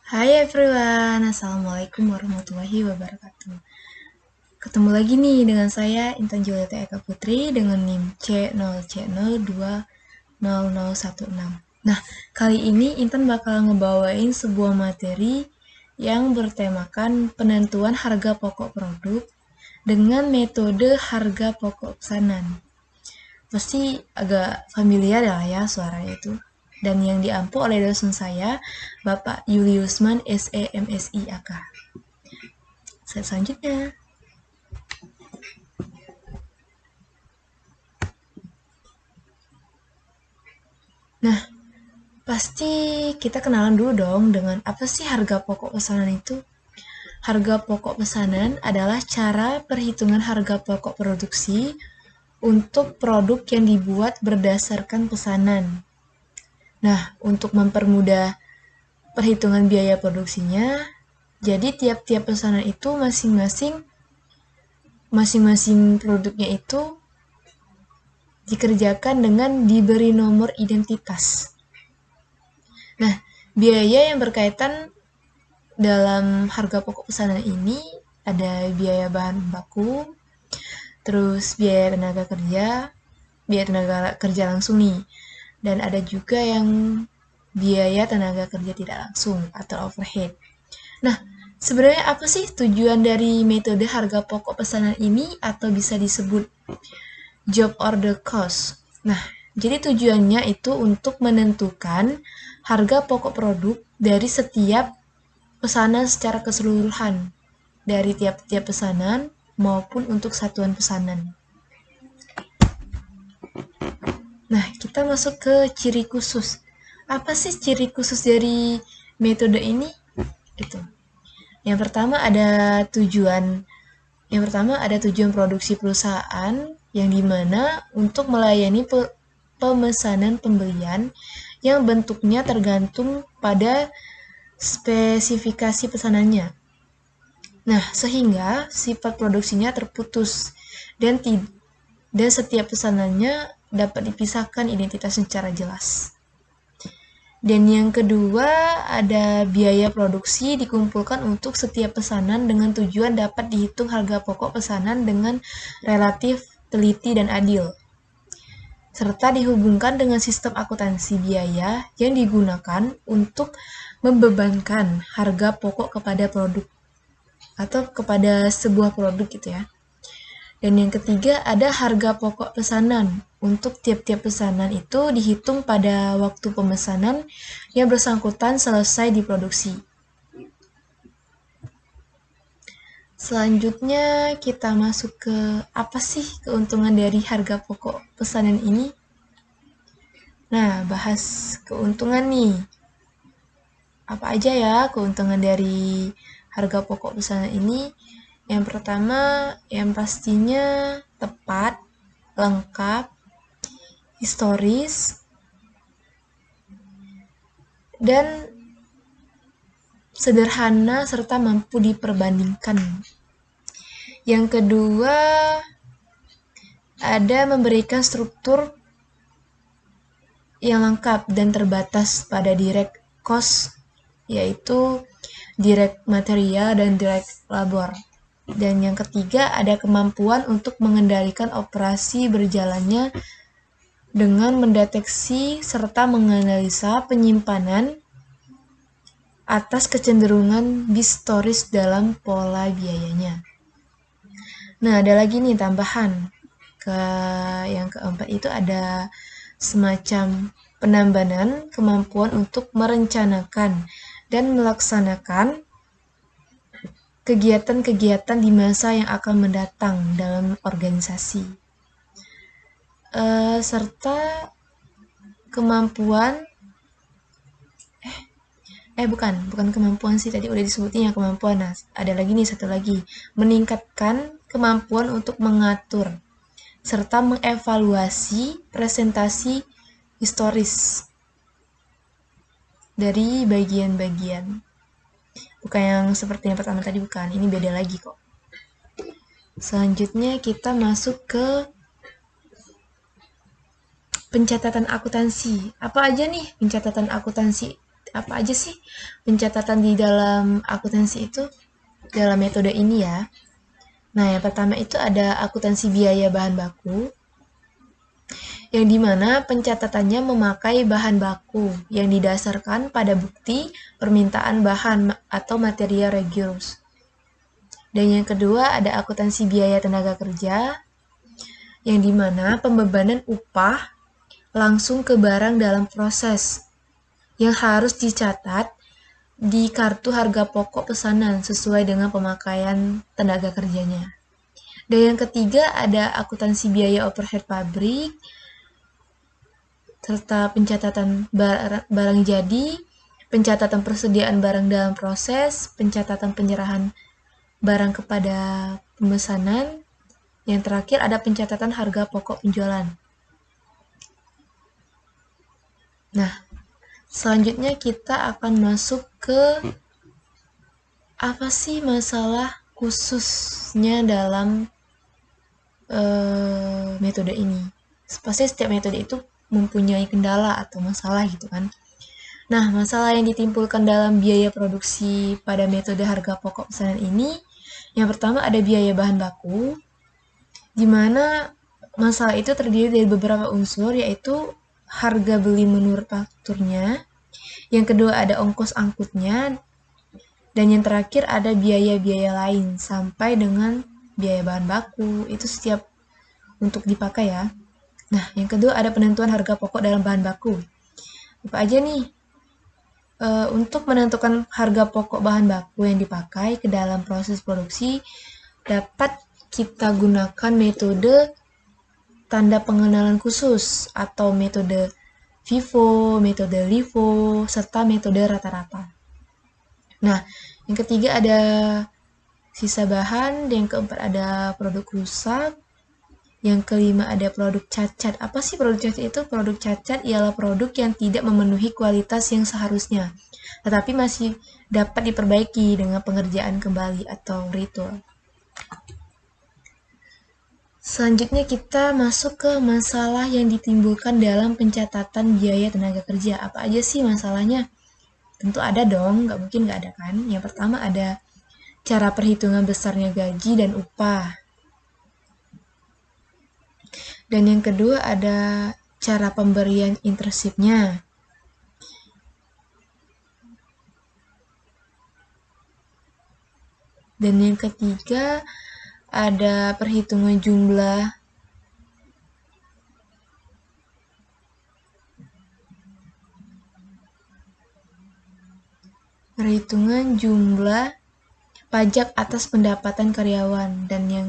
Hai everyone, Assalamualaikum warahmatullahi wabarakatuh. Ketemu lagi nih dengan saya Intan Julieta Eka Putri dengan NIM C0C020016. Nah, kali ini Intan bakal ngebawain sebuah materi yang bertemakan penentuan harga pokok produk dengan metode harga pokok pesanan. Pasti agak familiar ya suaranya itu. Dan yang diampu oleh dosen saya, Bapak Yuliusman SEMSI AK. Slide selanjutnya. Nah, pasti kita kenalan dulu dong dengan apa sih harga pokok pesanan itu. Harga pokok pesanan adalah cara perhitungan harga pokok produksi untuk produk yang dibuat berdasarkan pesanan. Nah, untuk mempermudah perhitungan biaya produksinya, jadi tiap-tiap pesanan itu masing-masing produknya itu dikerjakan dengan diberi nomor identitas. Nah, biaya yang berkaitan dalam harga pokok pesanan ini ada biaya bahan baku, terus biaya tenaga kerja langsung nih, dan ada juga yang biaya tenaga kerja tidak langsung atau overhead. Nah, sebenarnya apa sih tujuan dari metode harga pokok pesanan ini atau bisa disebut job order cost? Nah, jadi tujuannya itu untuk menentukan harga pokok produk dari setiap pesanan secara keseluruhan, dari tiap-tiap pesanan maupun untuk satuan pesanan. Nah, kita masuk ke ciri khusus. Apa sih ciri khusus dari metode ini? Itu. Yang pertama ada tujuan. Yang pertama ada tujuan produksi perusahaan yang dimana untuk melayani pemesanan pembelian yang bentuknya tergantung pada spesifikasi pesanannya. Nah, sehingga sifat produksinya terputus dan setiap pesanannya dapat dipisahkan identitas secara jelas. Dan yang kedua, ada biaya produksi dikumpulkan untuk setiap pesanan dengan tujuan dapat dihitung harga pokok pesanan dengan relatif teliti dan adil. Serta dihubungkan dengan sistem akuntansi biaya yang digunakan untuk membebankan harga pokok kepada produk atau kepada sebuah produk gitu ya. Dan yang ketiga ada harga pokok pesanan. Untuk tiap-tiap pesanan itu dihitung pada waktu pemesanan yang bersangkutan selesai diproduksi. Selanjutnya kita masuk ke apa sih keuntungan dari harga pokok pesanan ini? Nah, bahas keuntungan nih. Apa aja ya keuntungan dari harga pokok pesanan ini? Yang pertama, yang pastinya tepat, lengkap, historis, dan sederhana serta mampu diperbandingkan. Yang kedua, ada memberikan struktur yang lengkap dan terbatas pada direct cost, yaitu direct material dan direct labor. Dan yang ketiga, ada kemampuan untuk mengendalikan operasi berjalannya dengan mendeteksi serta menganalisa penyimpanan atas kecenderungan historis dalam pola biayanya. Nah, ada lagi nih tambahan. Yang keempat itu ada semacam penambahan kemampuan untuk merencanakan dan melaksanakan kegiatan-kegiatan di masa yang akan mendatang dalam organisasi. Serta kemampuan bukan kemampuan sih, tadi udah disebutin ya kemampuan. Nah, ada lagi nih satu lagi, meningkatkan kemampuan untuk mengatur serta mengevaluasi presentasi historis dari bagian-bagian. Bukan yang seperti yang pertama tadi, bukan. Ini beda lagi kok. Selanjutnya kita masuk ke pencatatan akuntansi. Apa aja nih pencatatan akuntansi apa aja sih pencatatan di dalam akuntansi itu dalam metode ini ya. Nah, yang pertama itu ada akuntansi biaya bahan baku, yang dimana pencatatannya memakai bahan baku yang didasarkan pada bukti permintaan bahan atau material regulus. Dan yang kedua ada akuntansi biaya tenaga kerja, yang dimana pembebanan upah langsung ke barang dalam proses yang harus dicatat di kartu harga pokok pesanan sesuai dengan pemakaian tenaga kerjanya. Dan yang ketiga ada akuntansi biaya overhead pabrik, serta pencatatan barang jadi, pencatatan persediaan barang dalam proses, pencatatan penyerahan barang kepada pemesanan, yang terakhir ada pencatatan harga pokok penjualan. Nah, selanjutnya kita akan masuk ke apa sih masalah khususnya dalam metode ini. Pasti setiap metode itu mempunyai kendala atau masalah gitu kan. Nah, masalah yang ditimbulkan dalam biaya produksi pada metode harga pokok pesanan ini, yang pertama ada biaya bahan baku, di mana masalah itu terdiri dari beberapa unsur, yaitu harga beli menurut fakturnya, yang kedua ada ongkos angkutnya, dan yang terakhir ada biaya-biaya lain sampai dengan biaya bahan baku, itu setiap untuk dipakai ya. Nah, yang kedua ada penentuan harga pokok dalam bahan baku. Apa aja nih? Untuk menentukan harga pokok bahan baku yang dipakai ke dalam proses produksi, dapat kita gunakan metode tanda pengenalan khusus atau metode FIFO, metode LIFO, serta metode rata-rata. Nah, yang ketiga ada sisa bahan, yang keempat ada produk rusak, yang kelima ada produk cacat. Apa sih produk cacat itu? Produk cacat ialah produk yang tidak memenuhi kualitas yang seharusnya, tetapi masih dapat diperbaiki dengan pengerjaan kembali atau retool. Selanjutnya kita masuk ke masalah yang ditimbulkan dalam pencatatan biaya tenaga kerja. Apa aja sih masalahnya? Tentu ada dong, nggak mungkin nggak ada kan. Yang pertama ada cara perhitungan besarnya gaji dan upah. Dan yang kedua ada cara pemberian internship-nya. Dan yang ketiga ada perhitungan jumlah pajak atas pendapatan karyawan. Dan yang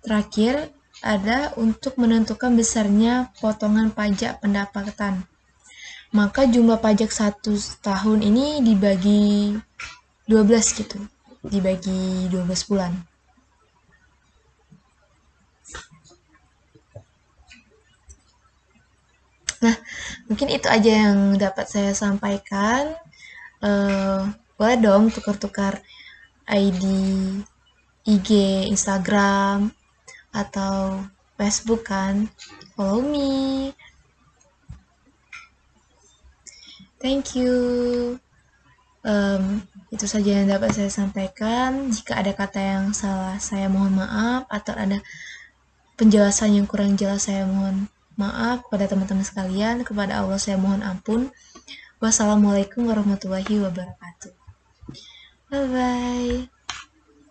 terakhir ada untuk menentukan besarnya potongan pajak pendapatan. Maka jumlah pajak 1 tahun ini dibagi 12 gitu. Dibagi 12 bulan. Nah, mungkin itu aja yang dapat saya sampaikan. Boleh dong tukar-tukar ID, IG, Instagram, atau Facebook kan. Follow me. Thank you. Itu saja yang dapat saya sampaikan. Jika ada kata yang salah, saya mohon maaf. Atau ada penjelasan yang kurang jelas, saya mohon maaf kepada teman-teman sekalian. Kepada Allah saya mohon ampun. Wassalamualaikum warahmatullahi wabarakatuh. Bye-bye.